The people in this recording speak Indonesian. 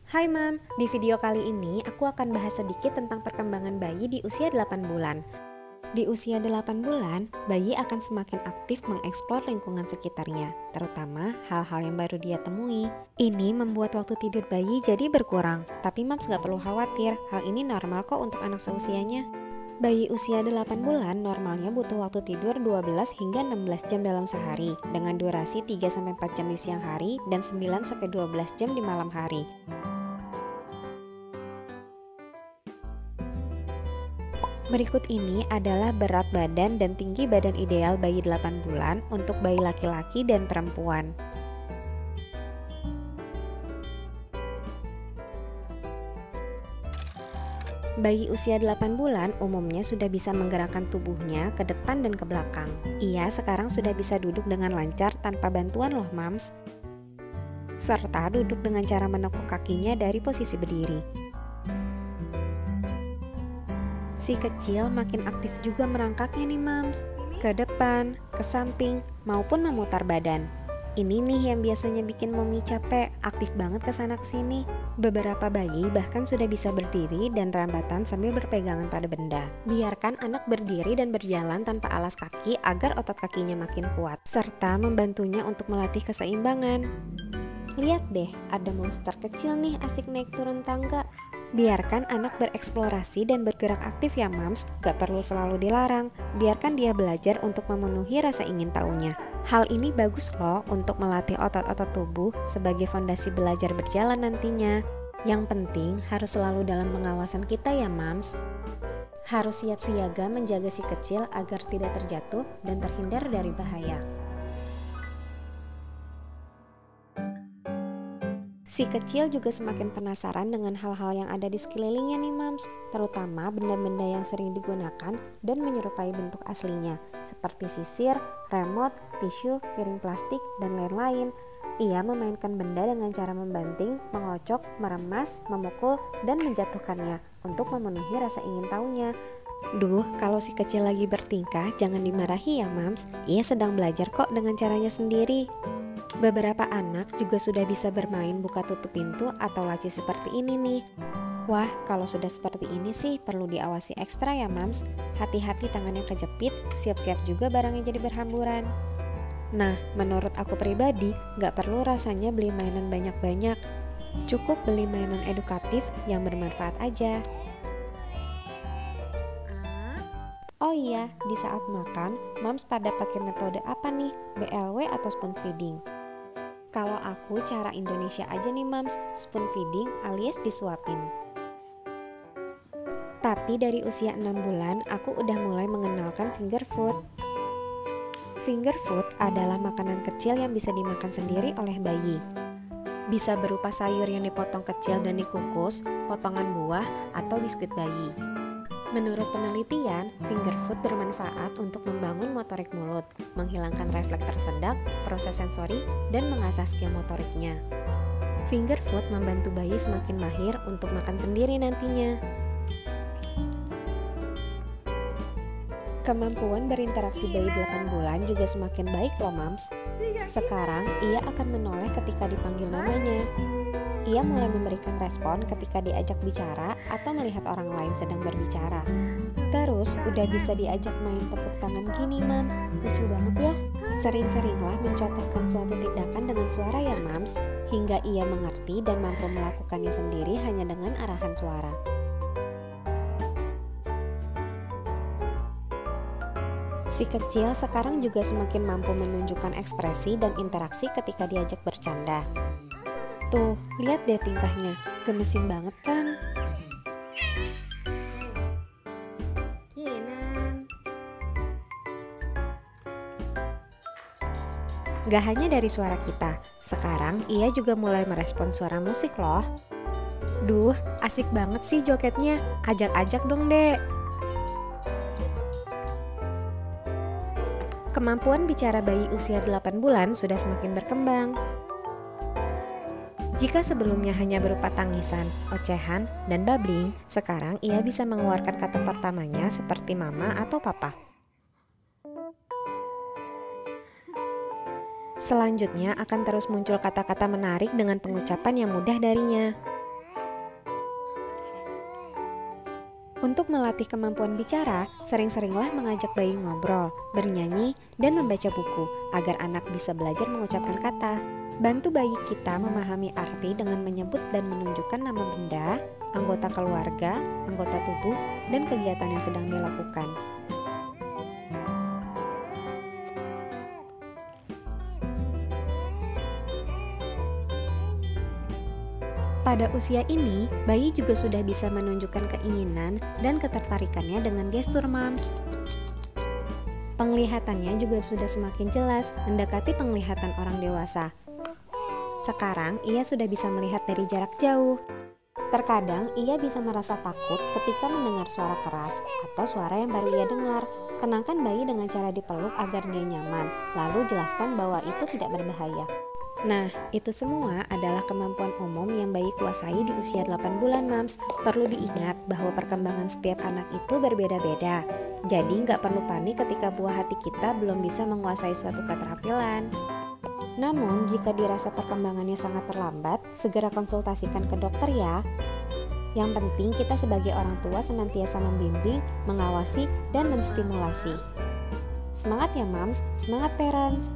Hai Mam, di video kali ini aku akan bahas sedikit tentang perkembangan bayi di usia 8 bulan. Di usia 8 bulan, bayi akan semakin aktif mengeksplor lingkungan sekitarnya, terutama hal-hal yang baru dia temui. Ini membuat waktu tidur bayi jadi berkurang, tapi Mams gak perlu khawatir, hal ini normal kok untuk anak seusianya. Bayi usia 8 bulan normalnya butuh waktu tidur 12 hingga 16 jam dalam sehari, dengan durasi 3-4 jam di siang hari dan 9-12 jam di malam hari. Berikut ini adalah berat badan dan tinggi badan ideal bayi 8 bulan untuk bayi laki-laki dan perempuan. Bayi usia 8 bulan umumnya sudah bisa menggerakkan tubuhnya ke depan dan ke belakang. Ia sekarang sudah bisa duduk dengan lancar tanpa bantuan loh Mams. Serta duduk dengan cara menekuk kakinya dari posisi berdiri. Si kecil makin aktif juga merangkaknya nih Mams, ke depan, ke samping, maupun memutar badan. Ini nih yang biasanya bikin Mommy capek, aktif banget kesana kesini. Beberapa bayi bahkan sudah bisa berdiri dan rambatan sambil berpegangan pada benda. Biarkan anak berdiri dan berjalan tanpa alas kaki agar otot kakinya makin kuat, serta membantunya untuk melatih keseimbangan. Lihat deh, ada monster kecil nih asik naik turun tangga. Biarkan anak bereksplorasi dan bergerak aktif ya Mams, gak perlu selalu dilarang. Biarkan dia belajar untuk memenuhi rasa ingin tahunya. Hal ini bagus loh untuk melatih otot-otot tubuh sebagai fondasi belajar berjalan nantinya. Yang penting harus selalu dalam pengawasan kita ya Mams. Harus siap siaga menjaga si kecil agar tidak terjatuh dan terhindar dari bahaya. Si kecil juga semakin penasaran dengan hal-hal yang ada di sekelilingnya nih Mams, terutama benda-benda yang sering digunakan dan menyerupai bentuk aslinya, seperti sisir, remote, tisu, piring plastik, dan lain-lain. Ia memainkan benda dengan cara membanting, mengocok, meremas, memukul, dan menjatuhkannya untuk memenuhi rasa ingin tahunya. Duh, kalau si kecil lagi bertingkah, jangan dimarahi ya Mams, ia sedang belajar kok dengan caranya sendiri. Beberapa anak juga sudah bisa bermain buka tutup pintu atau laci seperti ini nih. Wah, kalau sudah seperti ini sih perlu diawasi ekstra ya Mams. Hati-hati tangannya kejepit, siap-siap juga barangnya jadi berhamburan. Nah, menurut aku pribadi, gak perlu rasanya beli mainan banyak-banyak. Cukup beli mainan edukatif yang bermanfaat aja. Oh iya, di saat makan, Mams pada pakai metode apa nih? BLW atau spoon feeding? Kalau aku cara Indonesia aja nih Mams, spoon feeding alias disuapin. Tapi dari usia 6 bulan aku udah mulai mengenalkan finger food. Finger food adalah makanan kecil yang bisa dimakan sendiri oleh bayi. Bisa berupa sayur yang dipotong kecil dan dikukus, potongan buah, atau biskuit bayi. Menurut penelitian, finger food bermanfaat untuk membangun motorik mulut, menghilangkan refleks tersedak, proses sensori, dan mengasah skill motoriknya. Finger food membantu bayi semakin mahir untuk makan sendiri nantinya. Kemampuan berinteraksi bayi 8 bulan juga semakin baik loh Mams. Sekarang ia akan menoleh ketika dipanggil namanya. Ia mulai memberikan respon ketika diajak bicara atau melihat orang lain sedang berbicara. Terus udah bisa diajak main tepuk tangan gini Mams, lucu banget ya. Sering-seringlah mencontohkan suatu tindakan dengan suara ya Mams, hingga ia mengerti dan mampu melakukannya sendiri hanya dengan arahan suara. Si kecil sekarang juga semakin mampu menunjukkan ekspresi dan interaksi ketika diajak bercanda. Tuh, lihat deh tingkahnya, gemesin banget kan? Gak hanya dari suara kita, sekarang ia juga mulai merespon suara musik loh. Duh, asik banget sih jogetnya, ajak-ajak dong dek. Kemampuan bicara bayi usia 8 bulan sudah semakin berkembang. Jika sebelumnya hanya berupa tangisan, ocehan, dan babbling, sekarang ia bisa mengeluarkan kata pertamanya seperti mama atau papa. Selanjutnya akan terus muncul kata-kata menarik dengan pengucapan yang mudah darinya. Untuk melatih kemampuan bicara, sering-seringlah mengajak bayi ngobrol, bernyanyi, dan membaca buku agar anak bisa belajar mengucapkan kata. Bantu bayi kita memahami arti dengan menyebut dan menunjukkan nama benda, anggota keluarga, anggota tubuh, dan kegiatan yang sedang dilakukan. Pada usia ini, bayi juga sudah bisa menunjukkan keinginan dan ketertarikannya dengan gestur mams. Penglihatannya juga sudah semakin jelas mendekati penglihatan orang dewasa. Sekarang ia sudah bisa melihat dari jarak jauh. Terkadang ia bisa merasa takut ketika mendengar suara keras atau suara yang baru ia dengar. Tenangkan bayi dengan cara dipeluk agar dia nyaman, lalu jelaskan bahwa itu tidak berbahaya. Nah, itu semua adalah kemampuan umum yang bayi kuasai di usia 8 bulan, mams. Perlu diingat bahwa perkembangan setiap anak itu berbeda-beda. Jadi nggak perlu panik ketika buah hati kita belum bisa menguasai suatu keterampilan. Namun, jika dirasa perkembangannya sangat terlambat, segera konsultasikan ke dokter ya. Yang penting kita sebagai orang tua senantiasa membimbing, mengawasi, dan menstimulasi. Semangat ya, mams! Semangat parents!